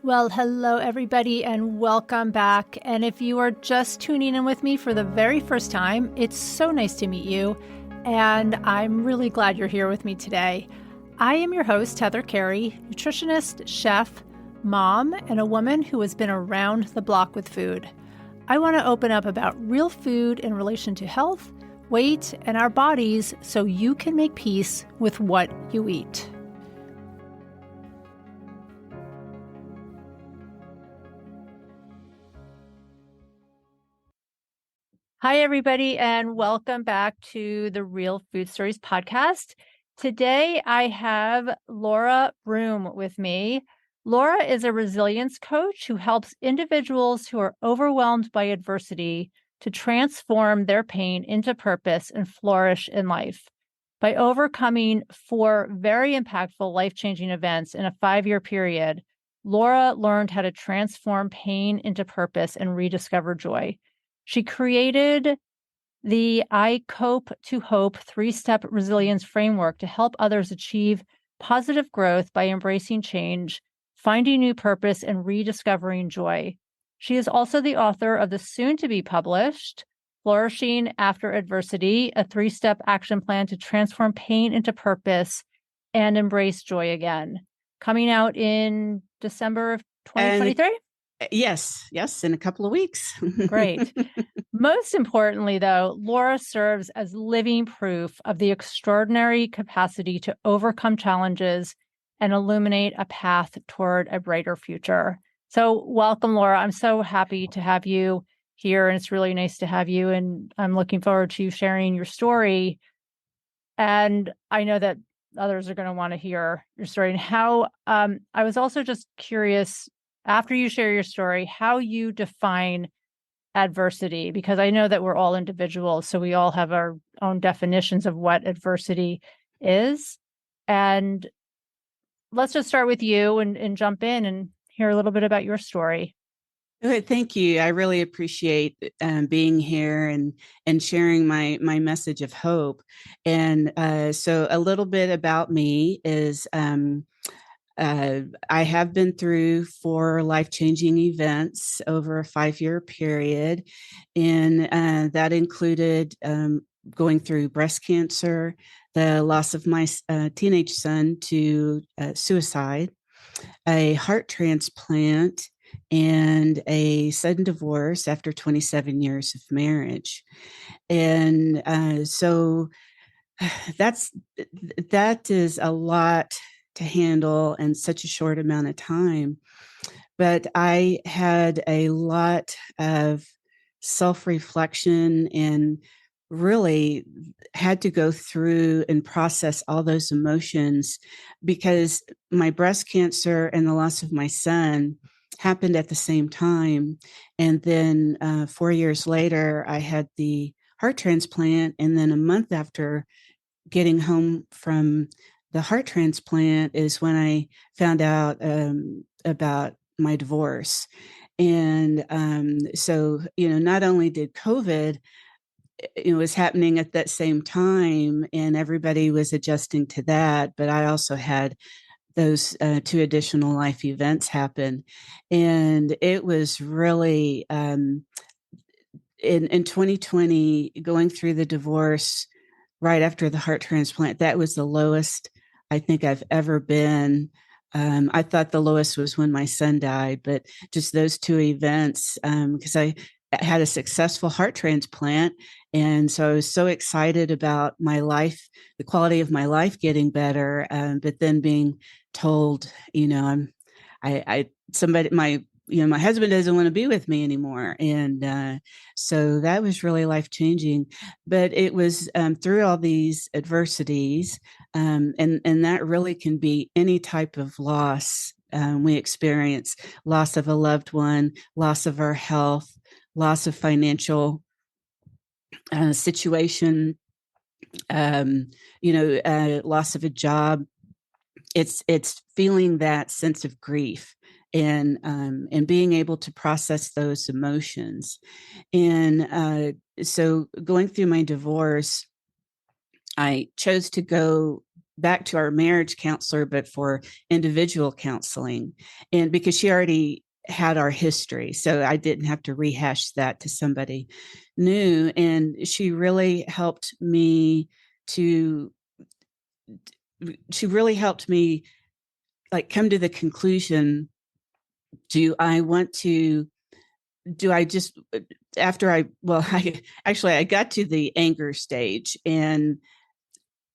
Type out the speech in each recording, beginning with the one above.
Well, hello, everybody, and welcome back. And if you are just tuning in with me for the very first time, it's so nice to meet you. And I'm really glad you're here with me today. I am your host, Heather Carey, nutritionist, chef, mom, and a woman who has been around the block with food. I want to open up about real food in relation to health, weight, and our bodies so you can make peace with what you eat. Hi, everybody, and welcome back to the Real Food Stories podcast. Today, I have Laura Broome with me. Laura is a resilience coach who helps individuals who are overwhelmed by adversity to transform their pain into purpose and flourish in life. By overcoming 4 very impactful life-changing events in a 5-year period, Laura learned how to transform pain into purpose and rediscover joy. She created the I Cope to Hope 3-step resilience framework to help others achieve positive growth by embracing change, finding new purpose, and rediscovering joy. She is also the author of the soon-to-be published Flourishing After Adversity, a 3-step action plan to transform pain into purpose and embrace joy again, coming out in December of 2023. Yes, in a couple of weeks. Great. Most importantly, though, Laura serves as living proof of the extraordinary capacity to overcome challenges and illuminate a path toward a brighter future. So welcome, Laura. I'm so happy to have you here, and it's really nice to have you, and I'm looking forward to you sharing your story. And I know that others are going to want to hear your story. And how, I was also just curious, after you share your story, how you define adversity, because I know that we're all individuals, so we all have our own definitions of what adversity is. And let's just start with you and jump in and hear a little bit about your story. Good, thank you. I really appreciate being here and sharing my message of hope. And so a little bit about me is I have been through 4 life-changing events over a 5-year period, and that included going through breast cancer, the loss of my teenage son to suicide, a heart transplant, and a sudden divorce after 27 years of marriage. And so that is a lot to handle in such a short amount of time. But I had a lot of self-reflection and really had to go through and process all those emotions, because my breast cancer and the loss of my son happened at the same time. And then 4 years later, I had the heart transplant. And then a month after getting home from the heart transplant is when I found out about my divorce. And so, not only did COVID, was happening at that same time and everybody was adjusting to that, but I also had those 2 additional life events happen. And it was really, in 2020, going through the divorce right after the heart transplant, that was the lowest I think I've ever been. I thought the lowest was when my son died, but just those 2 events, because I had a successful heart transplant. And so I was so excited about my life, the quality of my life getting better. But then being told, my husband doesn't want to be with me anymore. And so that was really life-changing. But it was through all these adversities, and that really can be any type of loss. We experience loss of a loved one, loss of our health, loss of financial situation, loss of a job. It's feeling that sense of grief and being able to process those emotions. And so going through my divorce, I chose to go back to our marriage counselor, but for individual counseling. And because she already had our history, so I didn't have to rehash that to somebody new. And to, she really helped me like come to the conclusion, do I want to, do I just, after I, well, I got to the anger stage, and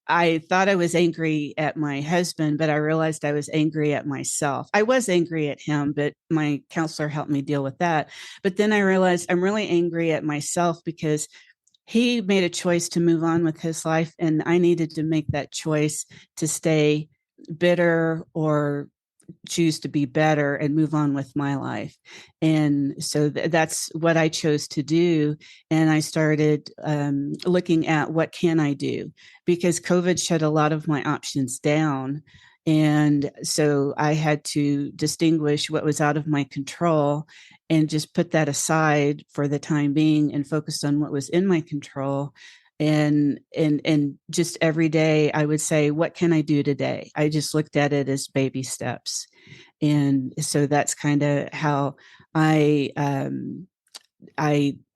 I thought I was angry at my husband, but I realized I was angry at myself. I was angry at him, but my counselor helped me deal with that. But then I realized I'm really angry at myself because he made a choice to move on with his life, and I needed to make that choice to stay bitter or choose to be better and move on with my life. And so that's what I chose to do. And I started looking at what can I do, because COVID shut a lot of my options down. And so I had to distinguish what was out of my control and just put that aside for the time being and focus on what was in my control. And just every day I would say, what can I do today? I just looked at it as baby steps. And so that's kind of how I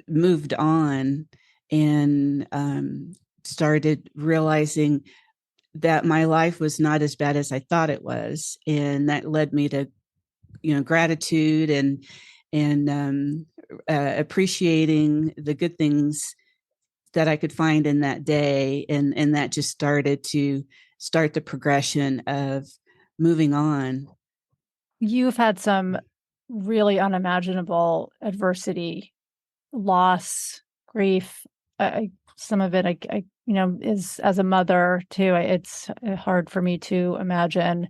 moved on, and started realizing that my life was not as bad as I thought it was. And that led me to, gratitude and appreciating the good things that I could find in that day. And that just started to start the progression of moving on. You've had some really unimaginable adversity, loss, grief. Some of it, is as a mother too. It's hard for me to imagine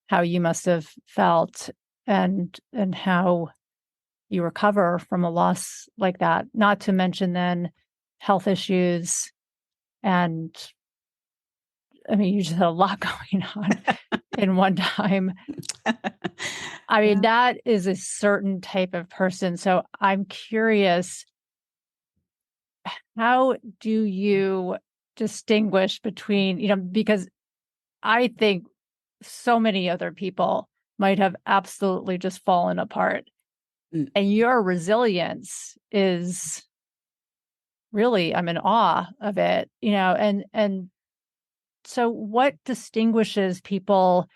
how you must have felt and how you recover from a loss like that. Not to mention then health issues, and I mean, you just had a lot going on in one time. I mean, that is a certain type of person. So I'm curious, how do you distinguish between, because I think so many other people might have absolutely just fallen apart. Mm. And your resilience is really, I'm in awe of it, and so what distinguishes people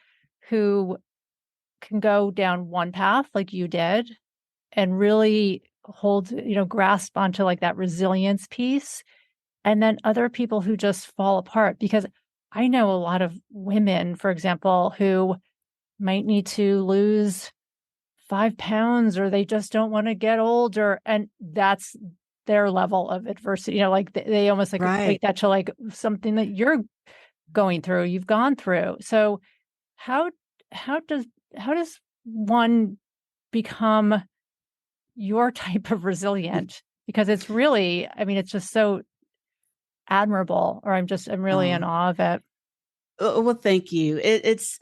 who can go down one path like you did and really hold, grasp onto like that resilience piece, and then other people who just fall apart? Because I know a lot of women, for example, who might need to lose 5 pounds, or they just don't want to get older. And that's their level of adversity. Like they almost like equate Right. that to like something that you're going through, you've gone through. So how how does how does one become your type of resilient? Because it's really, I mean, it's just so admirable, or I'm really in Oh, awe of it. well, thank you. That's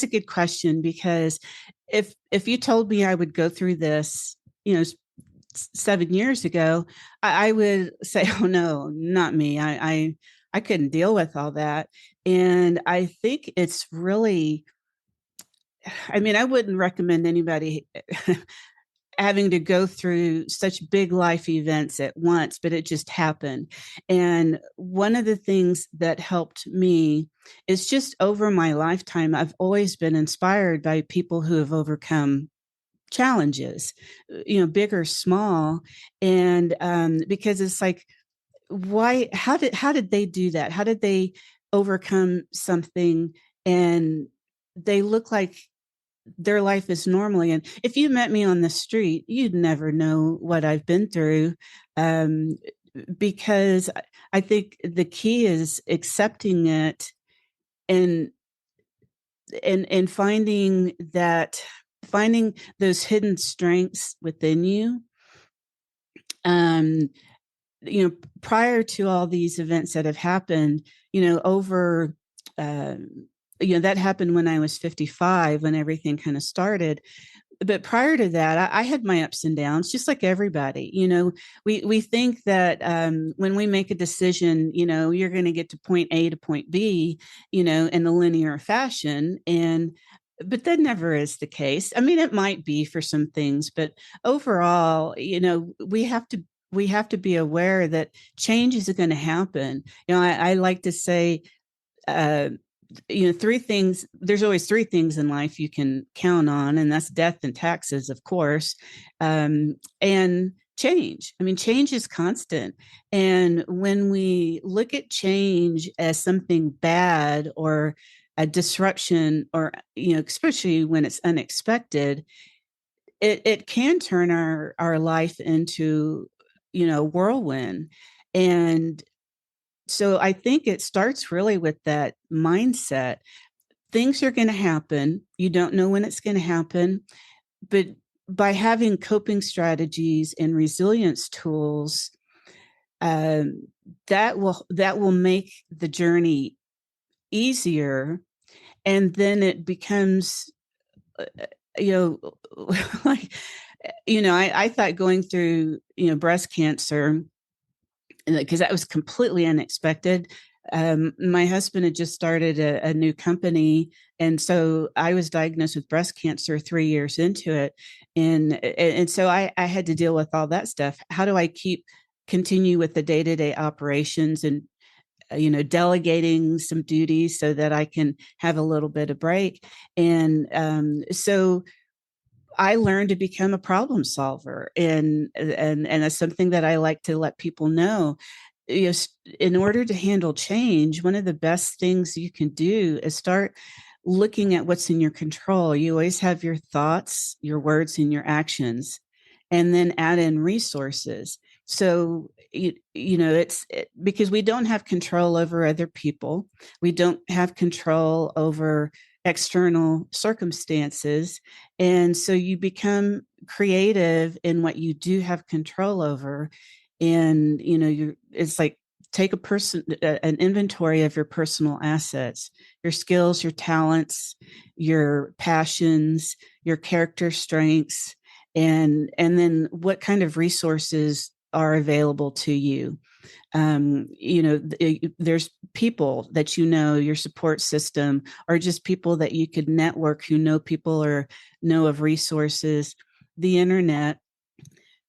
a good question, because if you told me I would go through this, 7 years ago, I would say, oh no, not me. I couldn't deal with all that. And I think it's really, I mean, I wouldn't recommend anybody having to go through such big life events at once, but it just happened. And one of the things that helped me is just over my lifetime, I've always been inspired by people who have overcome challenges, big or small. And because it's like, why, how did they do that? How did they overcome something? And they look like their life is normally. And if you met me on the street, you'd never know what I've been through. Um, because I think the key is accepting it, and and finding those hidden strengths within you. Um, Prior to all these events that have happened, over that happened when I was 55, when everything kind of started. but prior to that, I had my ups and downs, just like everybody. We think that when we make a decision, you're going to get to point A to point B, in a linear fashion, but that never is the case. I mean, it might be for some things, but overall, we have to be aware that change is going to happen. I like to say, uh, three things. There's always three things in life you can count on, and that's death and taxes, of course, and change. I mean, change is constant. And when we look at change as something bad or a disruption, or, especially when it's unexpected, it can turn our life into, whirlwind. And so I think it starts really with that mindset. Things are going to happen. You don't know when it's going to happen, but by having coping strategies and resilience tools, um, that will make the journey easier, and then it becomes, uh, you know, like, I thought going through, breast cancer, because that was completely unexpected. My husband had just started a new company, and so I was diagnosed with breast cancer 3 years into it, and so I had to deal with all that stuff. How do I continue with the day-to-day operations, and delegating some duties so that I can have a little bit of break? And so I learned to become a problem solver, and that's something that I like to let people know. Yes, in order to handle change, one of the best things you can do is start looking at what's in your control. You always have your thoughts, your words, and your actions, and then add in resources. So because we don't have control over other people, we don't have control over external circumstances, and so you become creative in what you do have control over. And it's like, take an inventory of your personal assets, your skills, your talents, your passions, your character strengths, and then what kind of resources are available to you. There's people that, your support system, or just people that you could network, who know people or know of resources, the internet.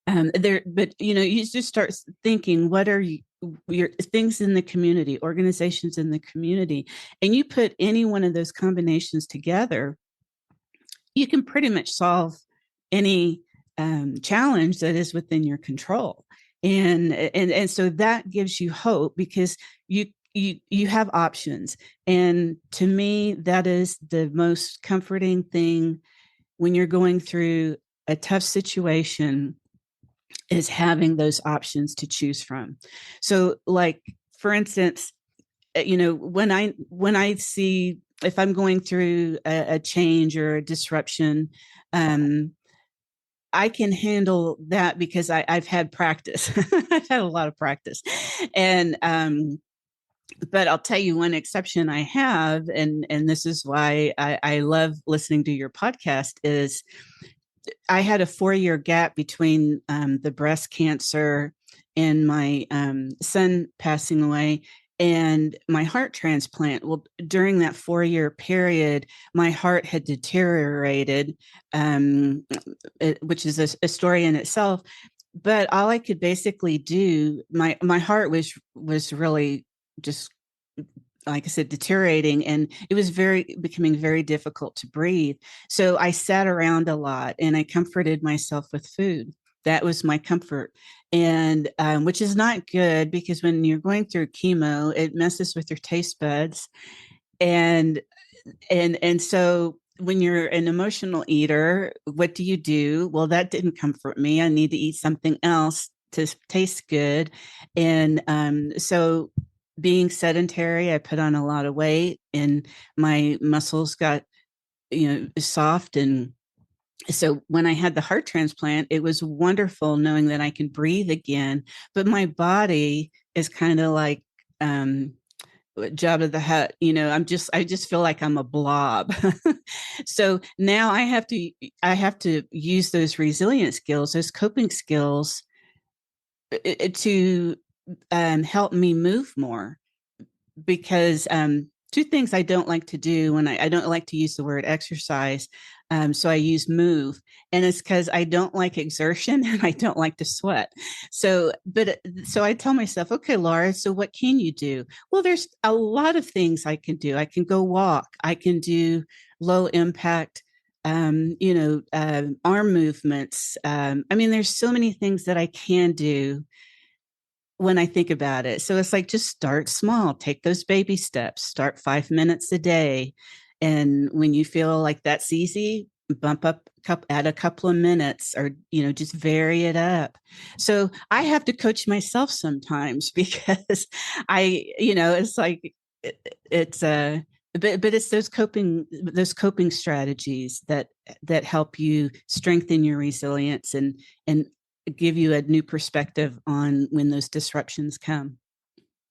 But you just start thinking, what are your things in the community, organizations in the community, and you put any one of those combinations together, you can pretty much solve any challenge that is within your control. And so that gives you hope, because you have options. And to me, that is the most comforting thing when you're going through a tough situation, is having those options to choose from. So, like, for instance, when I see, if I'm going through a change or a disruption, I can handle that because I've had practice. I've had a lot of practice. And but I'll tell you one exception I have, and this is why I love listening to your podcast, is I had a 4-year gap between the breast cancer and my son passing away and my heart transplant. Well, during that 4-year period, my heart had deteriorated, which is a story in itself. But all I could basically do, my heart was really just, like I said, deteriorating, and it was becoming very difficult to breathe. So I sat around a lot, and I comforted myself with food. That was my comfort, and which is not good, because when you're going through chemo, it messes with your taste buds, and so when you're an emotional eater, what do you do? Well, that didn't comfort me. I need to eat something else to taste good, and so, being sedentary, I put on a lot of weight, and my muscles got, soft. And so when I had the heart transplant, it was wonderful knowing that I can breathe again. But my body is kind of like, Jabba the Hutt. I just feel like I'm a blob. So now I have to use those resilience skills, those coping skills, to help me move more. Because two things I don't like to do when I don't like to use the word exercise. So I use move, and it's because I don't like exertion and I don't like to sweat. So I tell myself, okay, Laura, so what can you do? Well, there's a lot of things I can do. I can go walk. I can do low impact, arm movements. I mean, there's so many things that I can do when I think about it. So it's like, just start small, take those baby steps, start 5 minutes a day. And when you feel like that's easy, bump up, add a couple of minutes, or, just vary it up. So I have to coach myself sometimes because it's like, it's but it's those coping strategies that help you strengthen your resilience and give you a new perspective on when those disruptions come.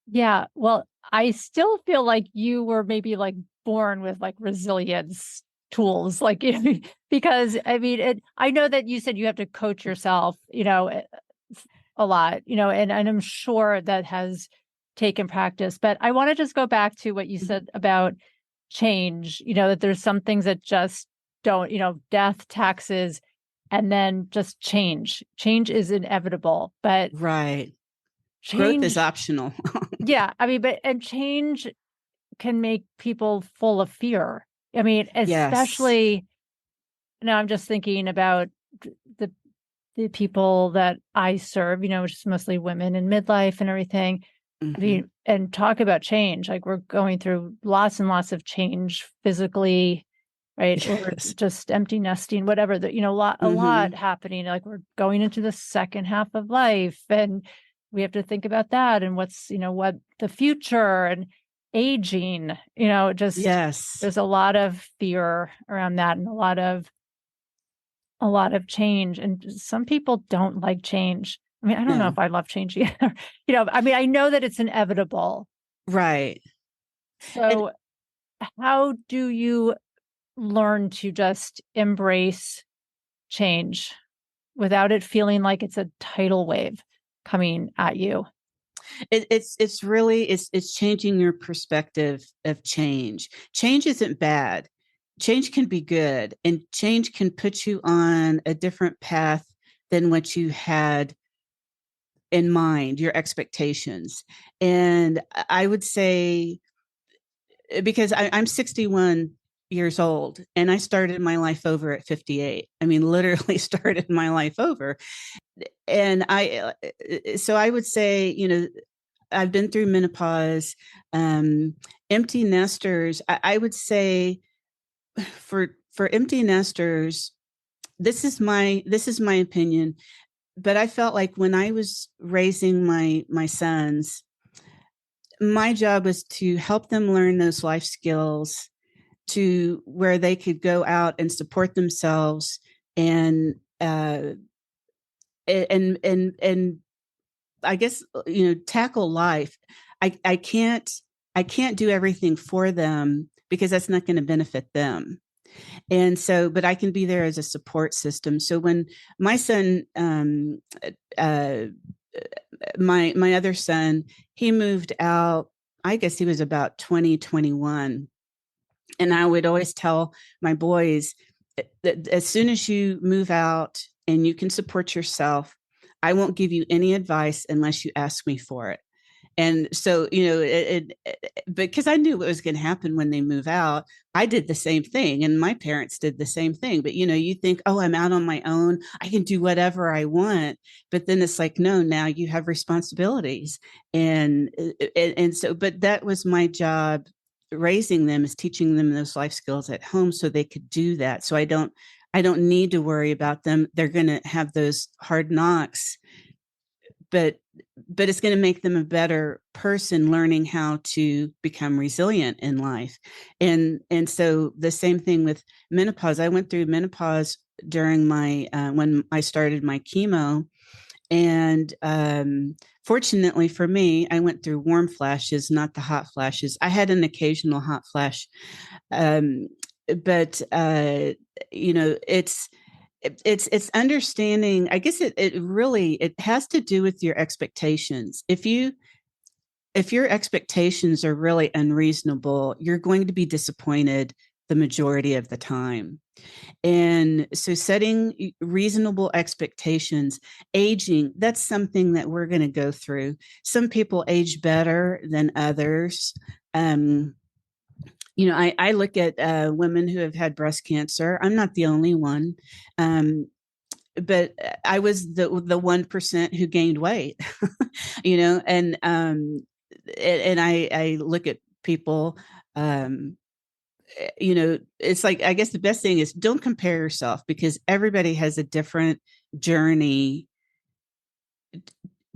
Yeah. Well, I still feel like you were maybe like born with like resilience tools, like because I mean, I know that you said you have to coach yourself, a lot, and I'm sure that has taken practice. But I want to just go back to what you said about change, that there's some things that just don't, death, taxes, and then just change. Change is inevitable, but Right. Growth is change, optional. yeah, I mean, and change can make people full of fear. I mean, Yes. especially now I'm just thinking about the the people that I serve, which is mostly women in midlife and everything. I Hmm. mean, and talk about change. Like we're going through lots and lots of change physically, right? Or Yes. just empty nesting, whatever, a lot Hmm. happening. Like we're going into the second half of life and we have to think about that and what the future and aging, just Yes. there's a lot of fear around that and a lot of change. And some people don't like change. I mean, I don't know if No. I love change either. I mean, I know that it's inevitable. Right. And So how do you learn to just embrace change without it feeling like it's a tidal wave coming at you? it's really it's changing your perspective of change. Change isn't bad. Change can be good, and change can put you on a different path than what you had in mind, your expectations. And I would say, because I'm 61 years old and I started my life over at 58. I mean, literally started my life over. And so I would say, I've been through menopause. um, Empty nesters, I would say, for empty nesters, this is my opinion, but I felt like when I was raising my sons, my job was to help them learn those life skills to where they could go out and support themselves, and and I guess, tackle life. I can't do everything for them because that's not going to benefit them. And so, but I can be there as a support system. So when my son, uh, my other son, he moved out. I guess he was about 2021. And I would always tell my boys that as soon as you move out and you can support yourself, I won't give you any advice unless you ask me for it. And so, because I knew what was going to happen when they move out. I did the same thing, and my parents did the same thing. But you think, oh, I'm out on my own, I can do whatever I want. But then it's like, no, now you have responsibilities. And so, but that was my job, raising them, is teaching them those life skills at home so they could do that. So I don't need to worry about them. They're going to have those hard knocks, but it's going to make them a better person, learning how to become resilient in life. And so the same thing with menopause. I went through menopause during my when I started my chemo, And fortunately for me, I went through warm flashes, not the hot flashes. I had an occasional hot flash, um, but it's understanding. I guess it really it has to do with your expectations. If your expectations are really unreasonable, you're going to be disappointed the majority of the time. And so setting reasonable expectations, aging, that's something that we're going to go through. Some people age better than others. Um, I look at women who have had breast cancer. I'm not the only one. But I was the 1% who gained weight, and I look at people, um, it's like, I guess the best thing is don't compare yourself, because everybody has a different journey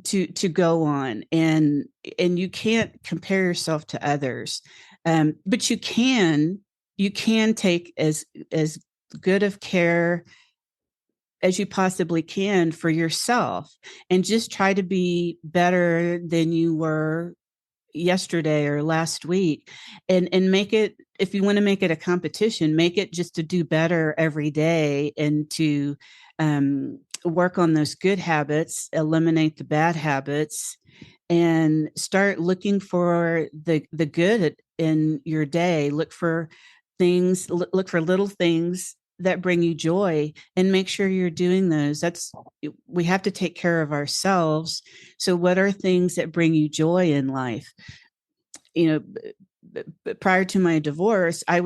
to go on, and you can't compare yourself to others, but you can take as good of care as you possibly can for yourself, and just try to be better than you were yesterday or last week, and make it, if you want to make it a competition, make it just to do better every day, and to work on those good habits, eliminate the bad habits, and start looking for the good in your day. Look for little things that bring you joy, and make sure you're doing those. We have to take care of ourselves. So what are things that bring you joy in life? you know Prior to my divorce, I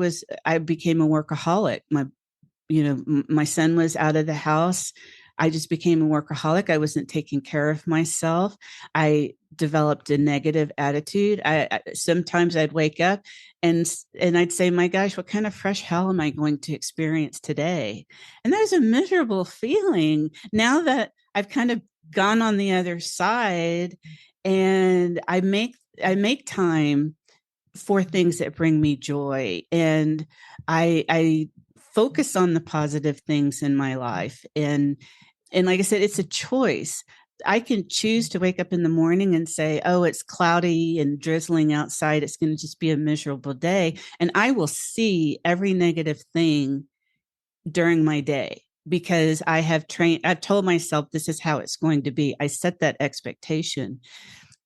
became a workaholic. My son was out of the house. I just became a workaholic. I wasn't taking care of myself. I developed a negative attitude. Sometimes I'd wake up and I'd say, my gosh, what kind of fresh hell am I going to experience today? And that was a miserable feeling. Now that I've kind of gone on the other side, and I make time for things that bring me joy, and I focus on the positive things in my life, and like I said, it's a choice. I can choose to wake up in the morning and say, oh, it's cloudy and drizzling outside, it's going to just be a miserable day, and I will see every negative thing during my day, because I've told myself this is how it's going to be. I set that expectation.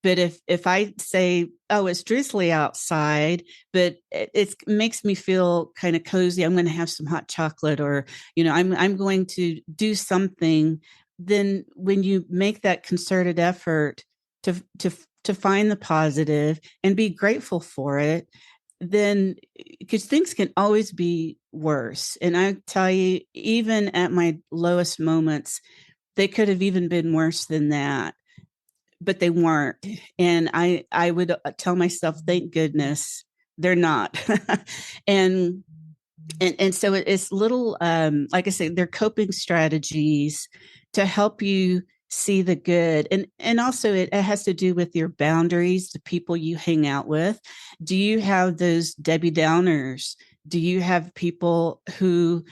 But if I say, oh, it's drizzly outside, but it makes me feel kind of cozy, I'm going to have some hot chocolate, or I'm going to do something. Then when you make that concerted effort to to to find the positive and be grateful for it, then, because things can always be worse. And I tell you, even at my lowest moments, they could have even been worse than that, but they weren't. And I would tell myself, thank goodness they're not. and and so it's little, like I say, they're coping strategies to help you see the good. And also it has to do with your boundaries, the people you hang out with. Do you have those Debbie Downers? Do you have people who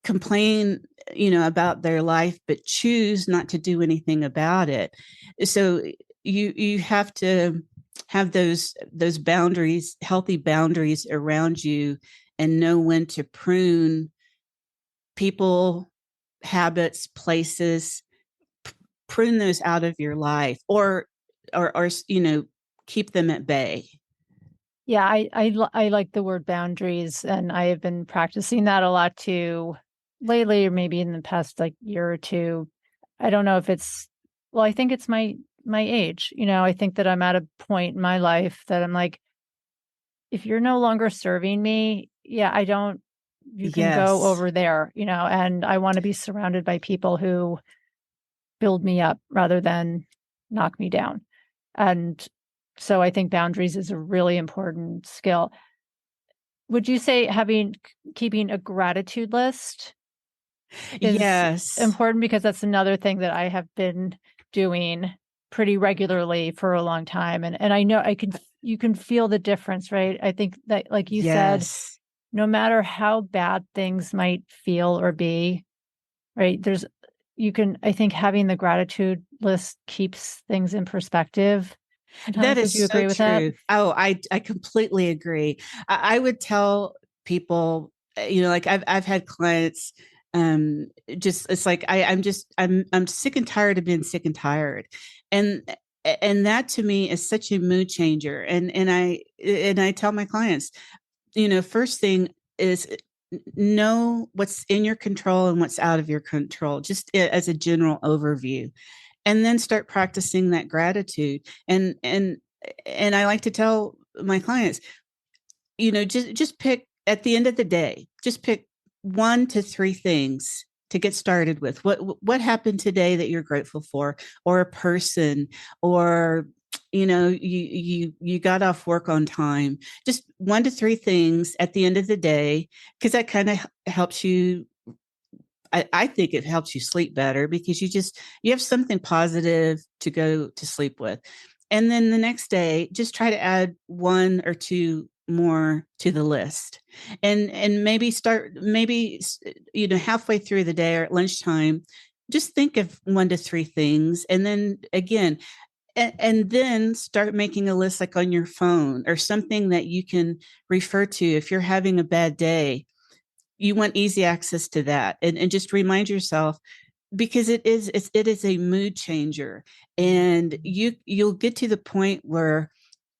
complain, about their life, but choose not to do anything about it? So you have to have those boundaries, healthy boundaries around you, and know when to prune people, habits, places, prune those out of your life, or keep them at bay. Yeah, I like the word boundaries, and I have been practicing that a lot too lately, or maybe in the past like year or two. I don't know if well, I think it's my age. I think that I'm at a point in my life that I'm like, if you're no longer serving me, yeah, I don't you can go Yes. over there, and I want to be surrounded by people who build me up rather than knock me down. And so I think boundaries is a really important skill. Would you say keeping a gratitude list is Yes. important? Because that's another thing that I have been doing pretty regularly for a long time. And I know you can feel the difference, right? I think that, like you said, Yes. no matter how bad things might feel or be, right? I think having the gratitude list keeps things in perspective. That Sometimes, would you is so agree with that? true. Oh, I completely agree. I would tell people, like I've had clients, just it's like I'm sick and tired of being sick and tired, and and that to me is such a mood changer. And I tell my clients, first thing is know what's in your control and what's out of your control, just as a general overview, and then start practicing that gratitude. And I like to tell my clients, just pick at the end of the day, just pick 1 to 3 things to get started with. What happened today that you're grateful for, or a person, or you got off work on time. Just 1 to 3 things at the end of the day, because that kind of helps you. I think it helps you sleep better, because you have something positive to go to sleep with. And then the next day, just try to add 1 or 2 more to the list. And maybe halfway through the day or at lunchtime, just think of 1 to 3 things. And then again, and then start making a list, like on your phone, or something that you can refer to if you're having a bad day. You want easy access to that, and just remind yourself, because it is a mood changer. And you'll get to the point where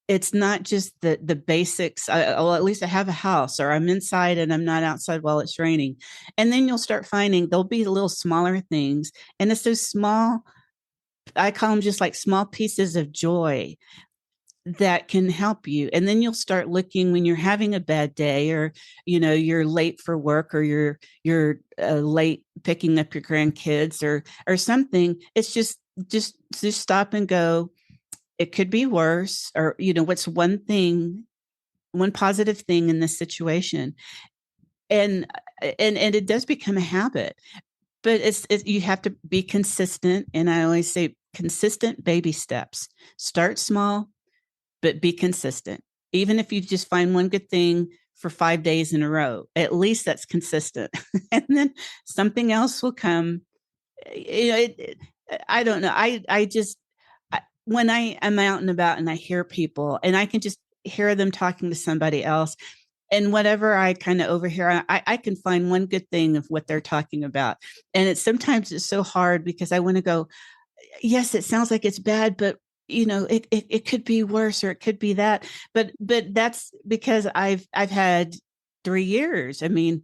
it's not just the basics. Well, at least I have a house, or I'm inside and I'm not outside while it's raining. And then you'll start finding there'll be little smaller things, and it's those small, I call them just like small pieces of joy, that can help you. And then you'll start looking when you're having a bad day, or you're late for work, or you're late picking up your grandkids, or something. It's just stop and go, it could be worse, or what's one positive thing in this situation. And and it does become a habit, but you have to be consistent. And I always say, consistent baby steps. Start small, but be consistent. Even if you just find one good thing for 5 days in a row, at least that's consistent. And then something else will come. I don't know. When I am out and about and I hear people, and I can just hear them talking to somebody else, and whatever I kind of overhear, I can find one good thing of what they're talking about. And sometimes it's so hard, because I want to go, yes, it sounds like it's bad, but it could be worse, or it could be that. But that's because I've had 3 years. I mean,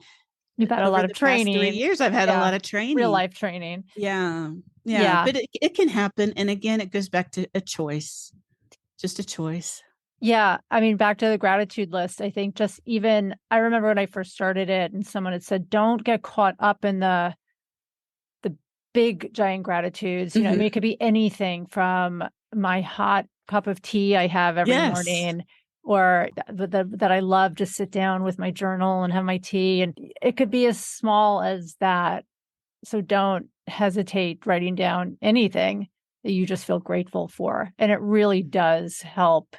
You've had a over lot of the past three training. years, I've had a Yeah. lot of Real training. life training. Yeah. Yeah. Yeah. But it can happen. And again, it goes back to a choice, just a choice. Yeah. I mean, back to the gratitude list. I think just even, I remember when I first started it and someone had said, don't get caught up in the big giant gratitudes. I mean, it could be anything from my hot cup of tea I have every Yes. morning, or that I love to sit down with my journal and have my tea. And it could be as small as that. So don't hesitate writing down anything that you just feel grateful for. And it really does help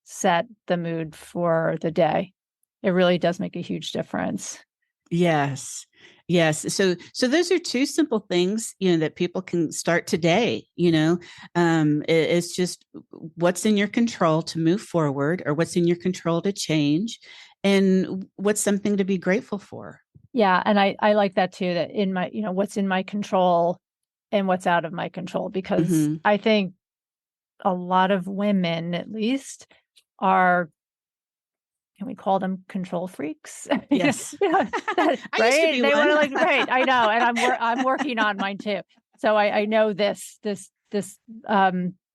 set the mood for the day. It really does make a huge difference. Yes. Yes. So those are 2 simple things, that people can start today. It's just what's in your control to move forward, or what's in your control to change, and what's something to be grateful for. Yeah. And I like that too, that in my, what's in my control and what's out of my control, because Hmm. I think a lot of women, at least, are, can we call them control freaks? Yes. I used to Right? be They want one. to, like, right. I know. And I'm working on mine too. So I know this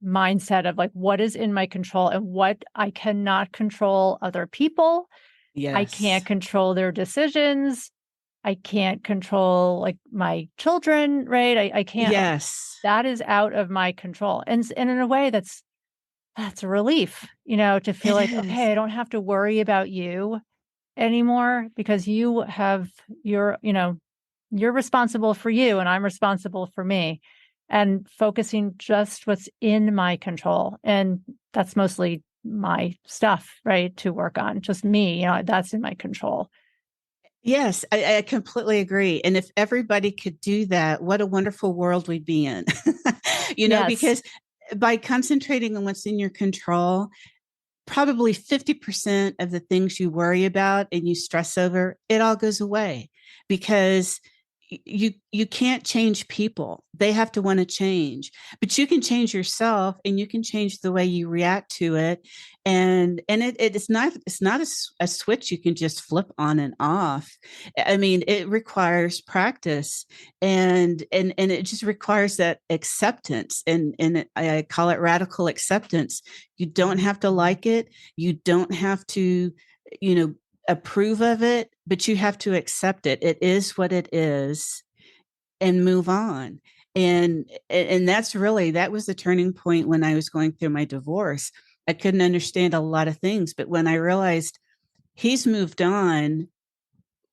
mindset of, like, what is in my control and what I cannot control. Other people, I Yes. can't control their decisions. I can't control, like, my children, right? I can't, like, Yes. that is out of my control. And in a way, that's a relief, to feel It like, is. okay, I don't have to worry about you anymore, because you have you're responsible for you and I'm responsible for me, and focusing just what's in my control. And that's mostly my stuff, right? To work on just me, that's in my control. Yes, I completely agree. And if everybody could do that, what a wonderful world we'd be in. Yes. Because by concentrating on what's in your control, probably 50% of the things you worry about and you stress over, it all goes away because you can't change people. They have to want to change, but you can change yourself and you can change the way you react to it. And it's not a switch you can just flip on and off. I mean, it requires practice, and it just requires that acceptance, and I call it radical acceptance. You don't have to like it. You don't have to, you know, approve of it, but you have to accept it. It is what it is, and move on. And that was the turning point when I was going through my divorce. I couldn't understand a lot of things, but when I realized he's moved on,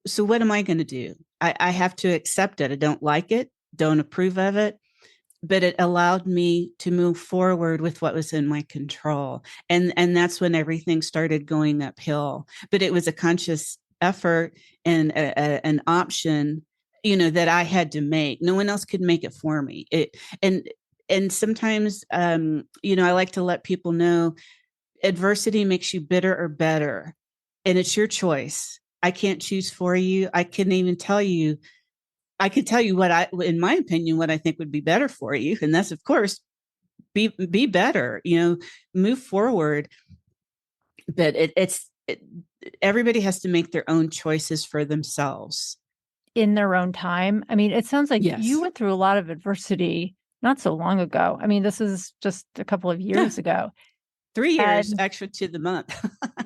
so what am I going to do? I have to accept it. I don't like it, don't approve of it, but it allowed me to move forward with what was in my control. And that's when everything started going uphill. But it was a conscious effort and an option, that I had to make. No one else could make it for me. And and sometimes, I like to let people know adversity makes you bitter or better, and it's your choice. I can't choose for you. I couldn't even tell you. I could tell you in my opinion, what I think would be better for you, and that's, of course, be better. Move forward. But everybody has to make their own choices for themselves. In their own time. I mean, it sounds like you Yes. went through a lot of adversity not so long ago. I mean, this is just a couple of Yeah. years ago. 3 years And actually to the month.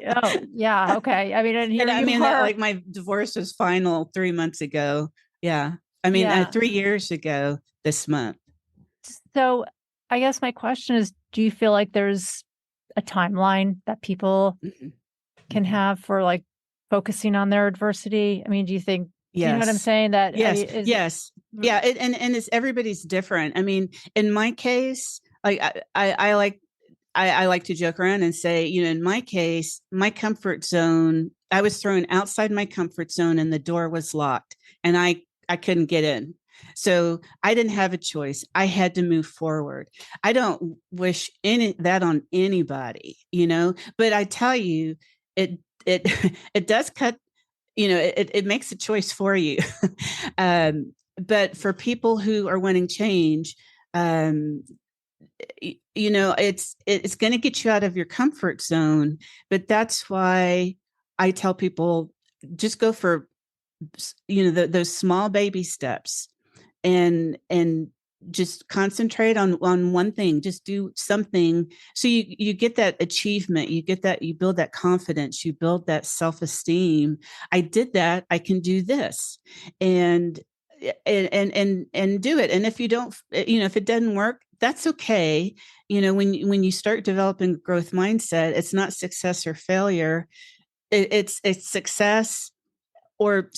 oh, yeah, okay. I mean, and And here I you mean that, are. like, my divorce was final 3 months ago. Yeah. I mean, Yeah. 3 years ago this month. So I guess my question is, do you feel like there's a timeline that people Mhm. can have for like focusing on their adversity? I mean, do you know what I'm Yes. saying? That Yes. is Yes. Yeah. And it's everybody's different. I mean, in my case, like, I like to joke around and say, in my case, my comfort zone, I was thrown outside my comfort zone and the door was locked, and I couldn't get in. So I didn't have a choice. I had to move forward. I don't wish that on anybody, but I tell you, it it does cut, it makes a choice for you. But for people who are wanting change, um, it's going to get you out of your comfort zone. But that's why I tell people, just go for, those small baby steps, and just concentrate on one thing. Just do something, so you get that achievement, you build that confidence, you build that self-esteem. I did that, I can do this. And and and and do it. And if you don't, if it doesn't work, that's okay. When you start developing growth mindset, it's not success or failure. It's success, or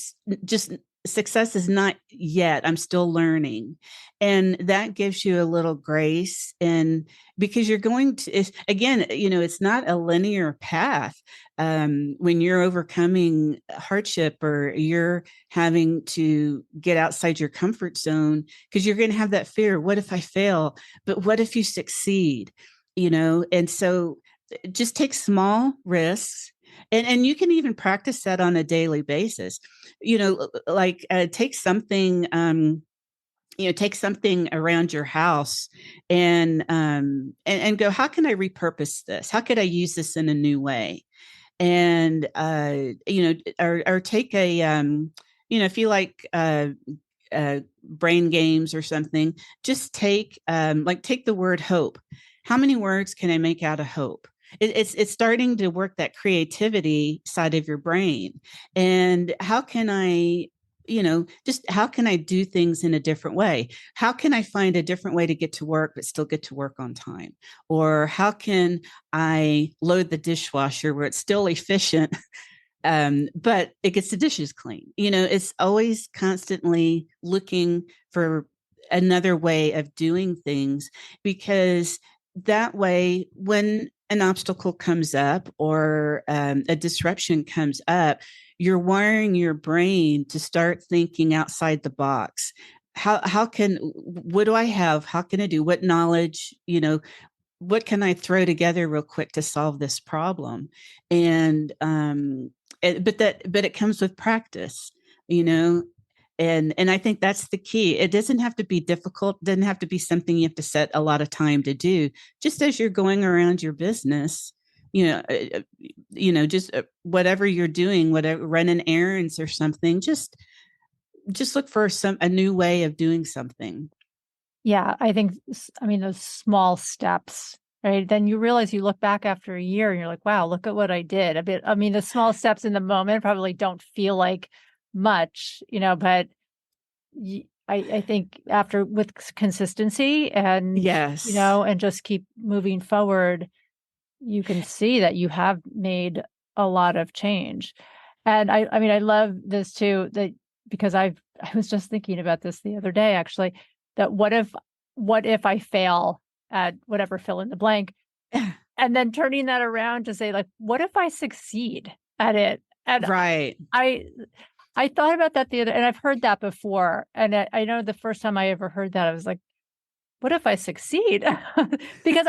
just success is not yet, I'm still learning. And that gives you a little grace. And because you're going to, again, it's not a linear path. When you're overcoming hardship, or you're having to get outside your comfort zone, because you're going to have that fear, what if I fail? But what if you succeed? And so just take small risks, and you can even practice that on a daily basis. Like, take something around your house, and go, how can I repurpose this? How could I use this in a new way? And or take a, if you like, brain games or something, just take the word hope. How many words can I make out of hope? It's starting to work that creativity side of your brain. And how can I, just how can I do things in a different way? How can I find a different way to get to work but still get to work on time? Or how can I load the dishwasher where it's still efficient, but it gets the dishes clean? It's always constantly looking for another way of doing things, because that way, when an obstacle comes up or a disruption comes up, you're wiring your brain to start thinking outside the box. What do I have? How can I do? What knowledge, what can I throw together real quick to solve this problem? And but it comes with practice, you know. And I think that's the key. It doesn't have to be difficult. It doesn't have to be something you have to set a lot of time to do. Just as you're going around your business, just whatever you're doing, whatever, running errands or something, just look for a new way of doing something. Yeah, I think, I mean, those small steps, right? Then you realize, you look back after a year and you're like, wow, look at what I did. I mean, the small steps in the moment probably don't feel like much, but I think after, with consistency and, Yes. and just keep moving forward, you can see that you have made a lot of change. And I mean, I love this too, that because I was just thinking about this the other day, actually, that what if I fail at whatever, fill in the blank, and then turning that around to say, like, what if I succeed at it? And Right. I I thought about that and I've heard that before. And I know the first time I ever heard that, I was like, what if I succeed? Because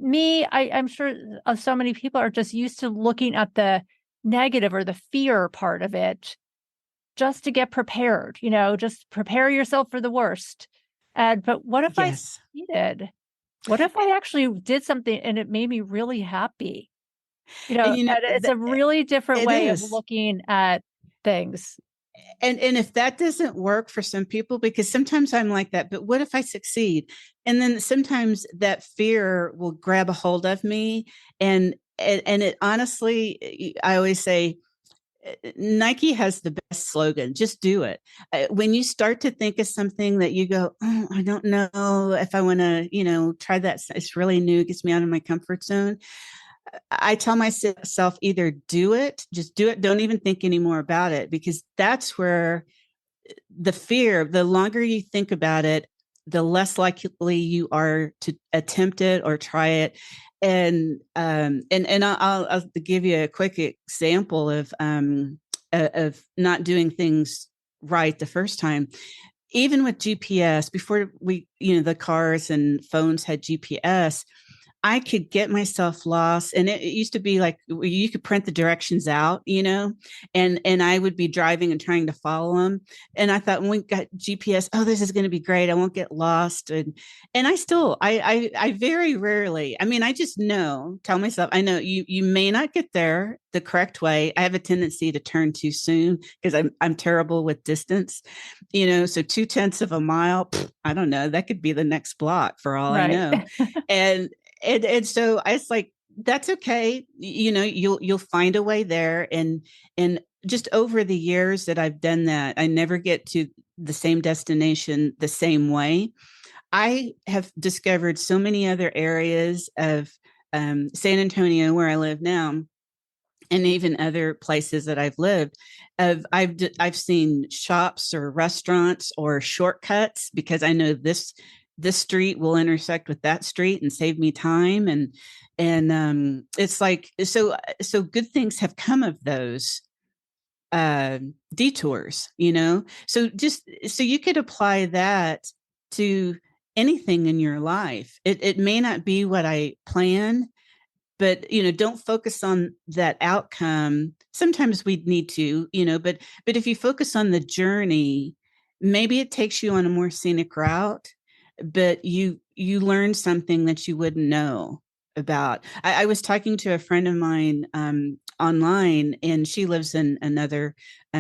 I'm sure so many people are just used to looking at the negative or the fear part of it, just to get prepared, just prepare yourself for the worst. But what if I Yes. succeeded? What if I actually did something and it made me really happy? And And it's a really different it way of is. looking at things. And if that doesn't work for some people, because sometimes I'm like that, but what if I succeed? And then sometimes that fear will grab a hold of me. And it honestly, I always say, Nike has the best slogan, just do it. When you start to think of something that you go, oh, I don't know if I want to, try that. It's really new, gets me out of my comfort zone. I tell myself, either do it, just do it. Don't even think anymore about it, because that's where the fear, the longer you think about it, the less likely you are to attempt it or try it. And I'll give you a quick example of not doing things right the first time. Even with GPS, before the cars and phones had GPS, I could get myself lost. And it used to be like you could print the directions out, and I would be driving and trying to follow them. And I thought, when we got GPS, oh, this is going to be great. I won't get lost. And I very rarely, I mean, I just tell myself, I know you may not get there the correct way. I have a tendency to turn too soon because I'm terrible with distance, so 2/10 of a mile, I don't know, that could be the next block for all I Right. know. And so I was like, that's okay. You'll find a way there. And just over the years that I've done that, I never get to the same destination the same way. I have discovered so many other areas of San Antonio, where I live now, and even other places that I've lived. I've seen shops or restaurants or shortcuts, because I know this street will intersect with that street and save me time. And it's like, so good things have come of those detours, so just so you could apply that to anything in your life. It may not be what I planned, but don't focus on that outcome. Sometimes we need to, but if you focus on the journey, maybe it takes you on a more scenic route, but you learn something that you wouldn't know about. I was talking to a friend of mine online, and she lives in another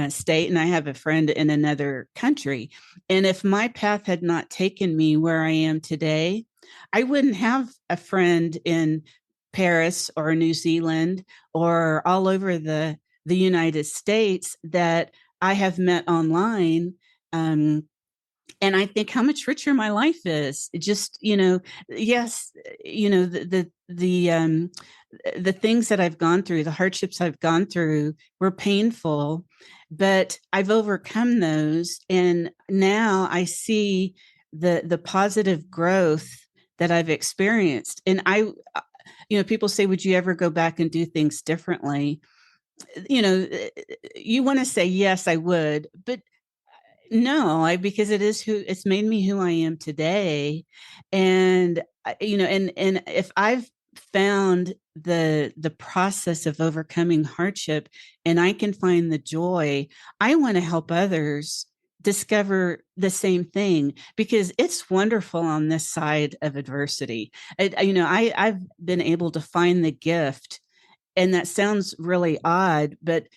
state, and I have a friend in another country. And if my path had not taken me where I am today, I wouldn't have a friend in Paris or New Zealand or all over the United States that I have met online. And I think how much richer my life is. It just, yes, the things that I've gone through, the hardships I've gone through were painful, but I've overcome those. And now I see the positive growth that I've experienced. And People say, would you ever go back and do things differently? You know, you want to say, yes, I would, but no, because it's made me who I am today. And, and if I've found the process of overcoming hardship and I can find the joy, I want to help others discover the same thing, because it's wonderful on this side of adversity. I've been able to find the gift, and that sounds really odd, but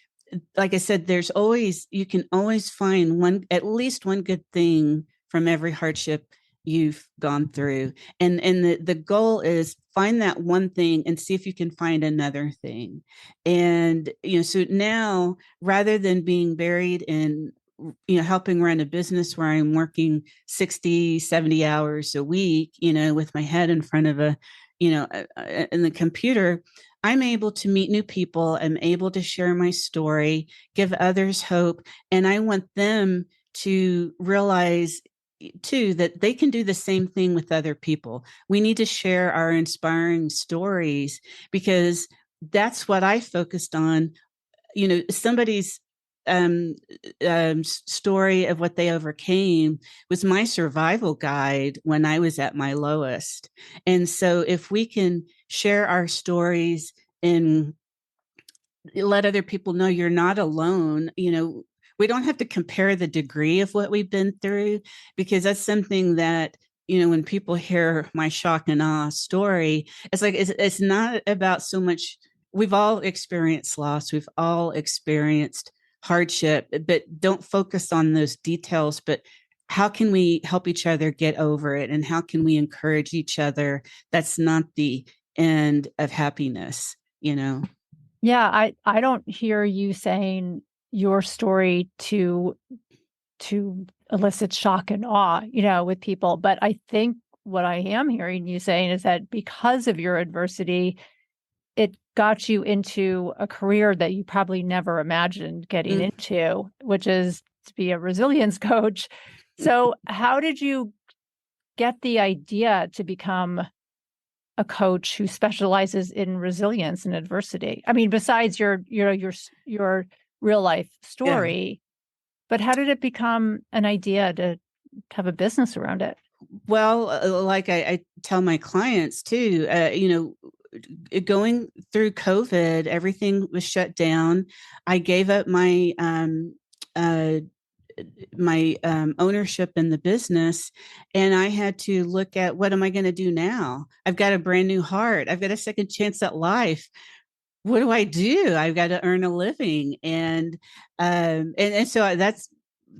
like I said, you can always find at least one good thing from every hardship you've gone through. And the goal is find that one thing and see if you can find another thing. And, so now, rather than being buried in, helping run a business where I'm working 60, 70 hours a week, with my head in front of in the computer, I'm able to meet new people. I'm able to share my story, give others hope. And I want them to realize too that they can do the same thing with other people. We need to share our inspiring stories, because that's what I focused on. Somebody's story of what they overcame was my survival guide when I was at my lowest. And so if we can share our stories and let other people know you're not alone, we don't have to compare the degree of what we've been through, because that's something that, when people hear my shock and awe story, it's not about so much. We've all experienced loss, we've all experienced hardship, but don't focus on those details, but how can we help each other get over it, and how can we encourage each other? That's not the end of happiness. Yeah, I don't hear you saying your story to elicit shock and awe, with people. But I think what I am hearing you saying is that because of your adversity, it got you into a career that you probably never imagined getting into, which is to be a resilience coach. So how did you get the idea to become a coach who specializes in resilience and adversity? I mean, besides your real life Yeah. story, but how did it become an idea to have a business around it? Well, like I tell my clients too, going through COVID, everything was shut down. I gave up uh, my ownership in the business, and I had to look at, what am I going to do now? I've got a brand new heart. I've got a second chance at life. What do I do? I've got to earn a living. And so that's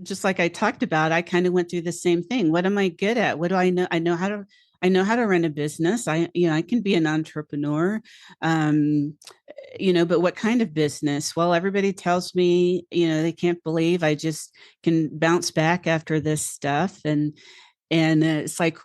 just like I talked about. I kind of went through the same thing. What am I good at? What do I know? I know how to run a business. I can be an entrepreneur. Um, but what kind of business? Well, everybody tells me, they can't believe I just can bounce back after this stuff. And it's like,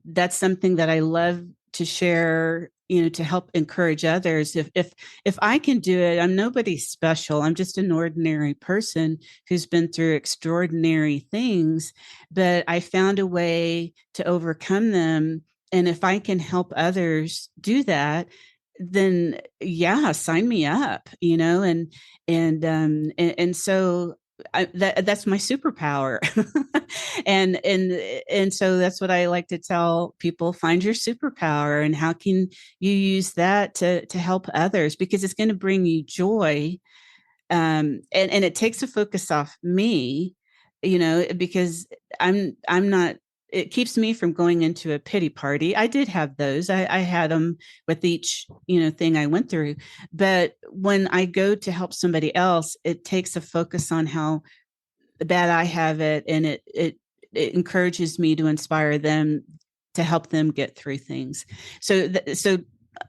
that's something that I love to share, to help encourage others. If I can do it, I'm nobody special. I'm just an ordinary person who's been through extraordinary things, but I found a way to overcome them. And if I can help others do that, then yeah, sign me up, and so that's my superpower. And so that's what I like to tell people: find your superpower, and how can you use that to help others, because it's going to bring you joy. And it takes a focus off me, because I'm not, it keeps me from going into a pity party. I did have those. I had them with each, thing I went through. But when I go to help somebody else, it takes a focus on how bad I have it, and it encourages me to inspire them, to help them get through things. So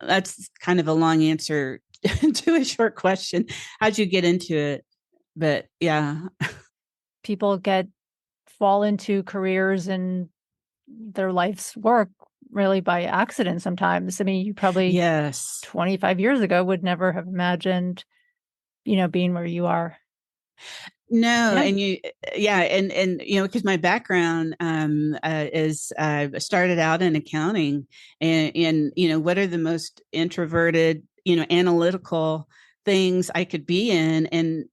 that's kind of a long answer to a short question. How'd you get into it? But yeah. People fall into careers and their life's work really by accident sometimes. I mean, you probably Yes. 25 years ago would never have imagined, being where you are. No, Yeah. and because my background is started out in accounting, and what are the most introverted, analytical things I could be in, and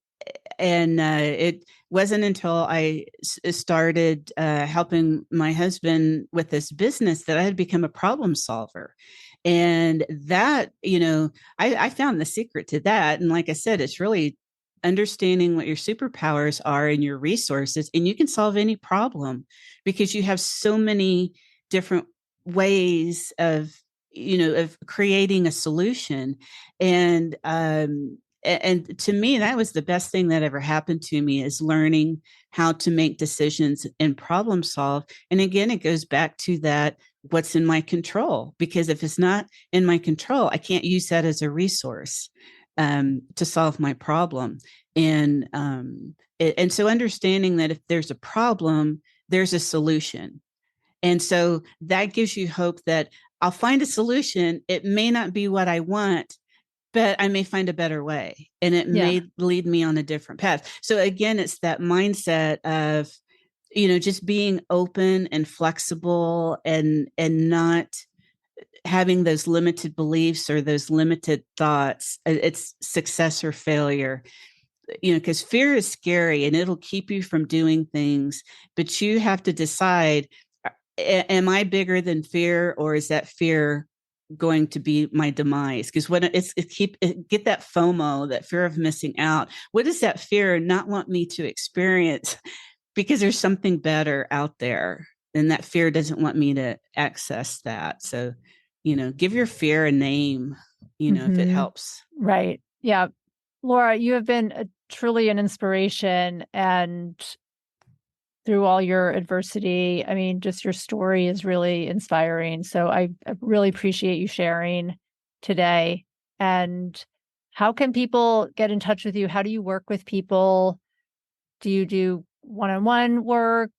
it wasn't until I started helping my husband with this business that I had become a problem solver. And that, I found the secret to that. And like I said, it's really understanding what your superpowers are and your resources, and you can solve any problem because you have so many different ways of creating a solution. And to me, that was the best thing that ever happened to me, is learning how to make decisions and problem solve. And again, it goes back to that, what's in my control, because if it's not in my control, I can't use that as a resource to solve my problem. And so understanding that if there's a problem, there's a solution. And so that gives you hope that I'll find a solution. It may not be what I want, but I may find a better way, and it Yeah. may lead me on a different path. So again, it's that mindset of, just being open and flexible, and not having those limited beliefs or those limited thoughts. It's success or failure, because fear is scary and it'll keep you from doing things, but you have to decide, am I bigger than fear, or is that fear going to be my demise? Because when get that FOMO, that fear of missing out. What does that fear not want me to experience? Because there's something better out there, and that fear doesn't want me to access that. So, give your fear a name, if it Hmm. helps. Right. Yeah. Laura, you have been truly an inspiration, and through all your adversity, I mean, just your story is really inspiring. So I really appreciate you sharing today. And how can people get in touch with you? How do you work with people? Do you do one-on-one work?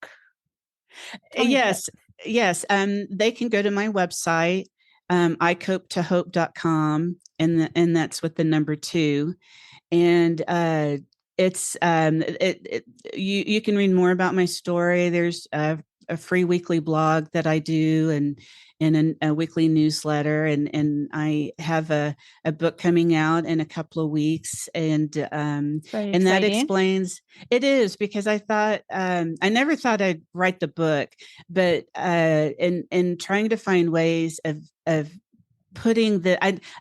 Tell me. Yeah. Yes, yes. They can go to my website, icopetohope.com, and that's with the number two. And it's you can read more about my story. There's a free weekly blog that I do, and a weekly newsletter, and I have a book coming out in a couple of weeks, Very and that exciting. explains. It is, because I thought, I never thought I'd write the book, but in trying to find ways of putting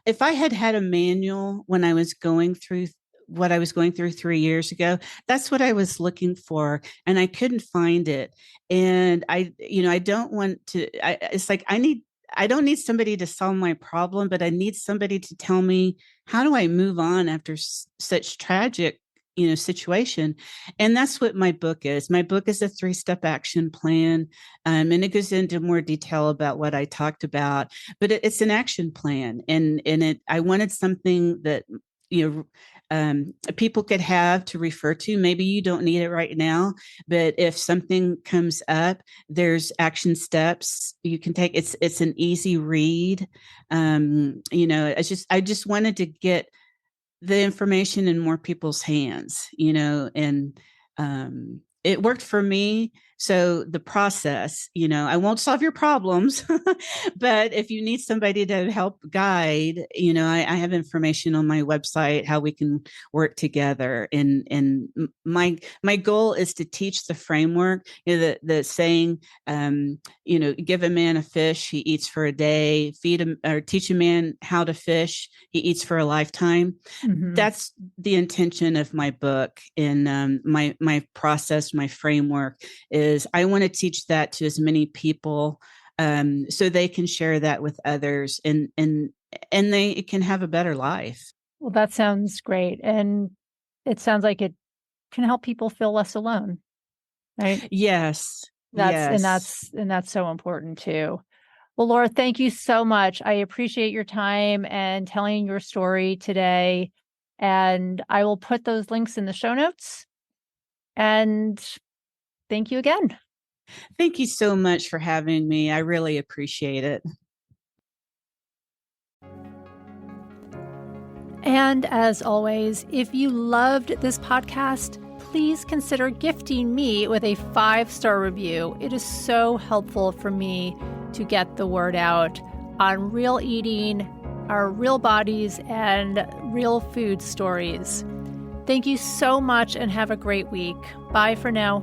if I had had a manual when I was going through what I was going through 3 years ago, that's what I was looking for, and I couldn't find it. And I don't want to, it's like, I don't need somebody to solve my problem, but I need somebody to tell me, how do I move on after such tragic, situation. And that's what my book is. My book is a 3-step action plan. And it goes into more detail about what I talked about, but it's an action plan. And I wanted something that, people could have to refer to. Maybe you don't need it right now, but if something comes up, there's action steps you can take. It's an easy read. I just wanted to get the information in more people's hands, and it worked for me. So the process, I won't solve your problems, but if you need somebody to help guide, I have information on my website how we can work together. And my goal is to teach the framework, the saying, give a man a fish, he eats for a day. Feed him, or teach a man how to fish, he eats for a lifetime. Hmm. That's the intention of my book. And my process, my framework is, I want to teach that to as many people, so they can share that with others, and they can have a better life. Well, that sounds great. And it sounds like it can help people feel less alone, right? Yes, That's and yes. that's and that's so important too. Well, Laura, thank you so much. I appreciate your time and telling your story today. And I will put those links in the show notes. And thank you again. Thank you so much for having me. I really appreciate it. And as always, if you loved this podcast, please consider gifting me with a 5-star review. It is so helpful for me to get the word out on real eating, our real bodies, and real food stories. Thank you so much and have a great week. Bye for now.